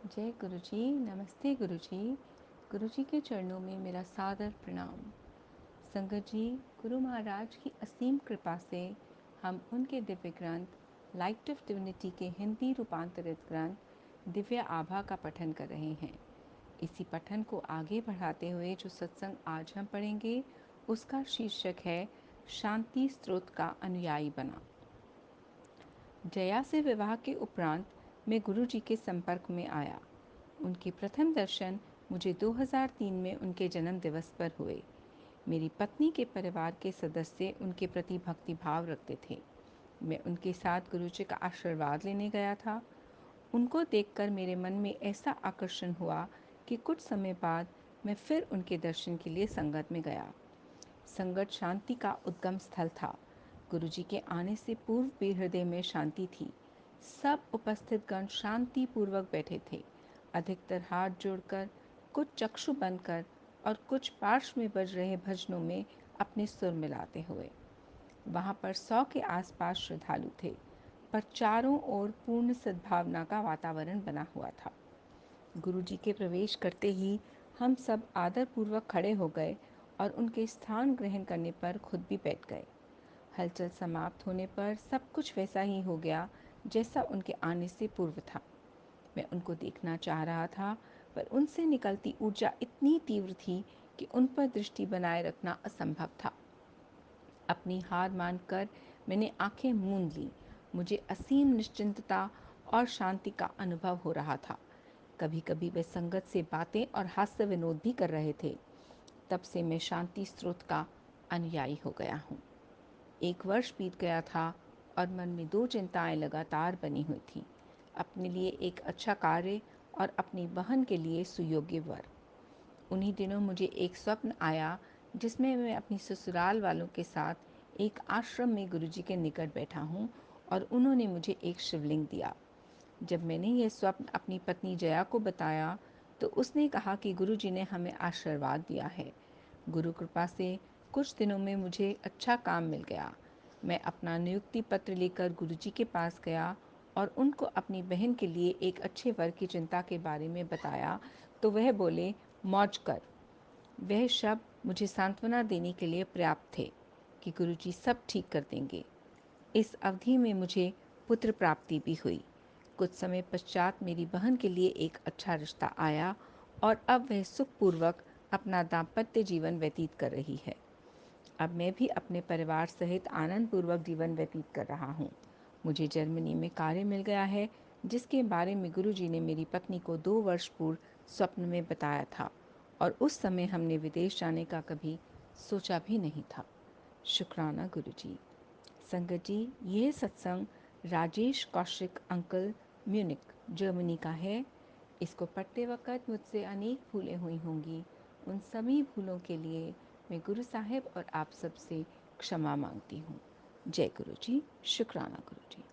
जय गुरु जी। नमस्ते गुरु जी। गुरु जी के चरणों में मेरा सादर प्रणाम। संगत जी, गुरु महाराज की असीम कृपा से हम उनके दिव्य ग्रंथ लाइट ऑफ डिविनिटी के हिंदी रूपांतरित ग्रंथ दिव्य आभा का पठन कर रहे हैं। इसी पठन को आगे बढ़ाते हुए जो सत्संग आज हम पढ़ेंगे उसका शीर्षक है शांति स्रोत का अनुयायी बना। जया से विवाह के उपरांत मैं गुरु जी के संपर्क में आया। उनके प्रथम दर्शन मुझे 2003 में उनके जन्म दिवस पर हुए। मेरी पत्नी के परिवार के सदस्य उनके प्रति भक्ति भाव रखते थे। मैं उनके साथ गुरु जी का आशीर्वाद लेने गया था। उनको देखकर मेरे मन में ऐसा आकर्षण हुआ कि कुछ समय बाद मैं फिर उनके दर्शन के लिए संगत में गया। संगत शांति का उद्गम स्थल था। गुरुजी के आने से पूर्व भी हृदय में शांति थी। सब उपस्थित गण शांति पूर्वक बैठे थे, अधिकतर हाथ जोड़कर, कुछ चक्षु बंद कर और कुछ पार्श्व में बज रहे भजनों में अपने सुर मिलाते हुए। वहां पर 100 के आसपास श्रद्धालु थे, पर चारों ओर पूर्ण सद्भावना का वातावरण बना हुआ था। गुरुजी के प्रवेश करते ही हम सब आदरपूर्वक खड़े हो गए और उनके स्थान ग्रहण करने पर खुद भी बैठ गए। हलचल समाप्त होने पर सब कुछ वैसा ही हो गया जैसा उनके आने से पूर्व था। मैं उनको देखना चाह रहा था, पर उनसे निकलती ऊर्जा इतनी तीव्र थी कि उन पर दृष्टि बनाए रखना असंभव था। अपनी हार मानकर मैंने आंखें मूंद ली। मुझे असीम निश्चिंतता और शांति का अनुभव हो रहा था। कभी कभी वे संगत से बातें और हास्य विनोद भी कर रहे थे। तब से मैं शांति स्रोत का अनुयायी हो गया हूँ। 1 वर्ष बीत गया था और मन में 2 चिंताएं लगातार बनी हुई थीं। अपने लिए एक अच्छा कार्य और अपनी बहन के लिए सुयोग्य वर। उन्हीं दिनों मुझे एक स्वप्न आया जिसमें मैं अपनी ससुराल वालों के साथ एक आश्रम में गुरुजी के निकट बैठा हूँ और उन्होंने मुझे एक शिवलिंग दिया। जब मैंने यह स्वप्न अपनी पत्नी जया को बताया तो उसने कहा कि गुरुजी ने हमें आशीर्वाद दिया है। गुरु कृपा से कुछ दिनों में मुझे अच्छा काम मिल गया। मैं अपना नियुक्ति पत्र लेकर गुरुजी के पास गया और उनको अपनी बहन के लिए एक अच्छे वर की चिंता के बारे में बताया तो वह बोले, मौज कर। वह शब्द मुझे सांत्वना देने के लिए पर्याप्त थे कि गुरुजी सब ठीक कर देंगे। इस अवधि में मुझे पुत्र प्राप्ति भी हुई। कुछ समय पश्चात मेरी बहन के लिए एक अच्छा रिश्ता आया और अब वह सुखपूर्वक अपना दाम्पत्य जीवन व्यतीत कर रही है। अब मैं भी अपने परिवार सहित आनंदपूर्वक जीवन व्यतीत कर रहा हूँ। मुझे जर्मनी में कार्य मिल गया है जिसके बारे में गुरुजी ने मेरी पत्नी को 2 वर्ष पूर्व स्वप्न में बताया था और उस समय हमने विदेश जाने का कभी सोचा भी नहीं था। शुक्राना गुरुजी। संगत जी, यह सत्संग Rajesh Kaushik uncle Munich Germany का है। इसको पढ़ते वक्त मुझसे अनेक भूलें हुई होंगी। उन सभी भूलों के लिए मैं गुरु साहिब और आप सबसे क्षमा मांगती हूँ। जय गुरु जी। शुक्राना गुरु जी।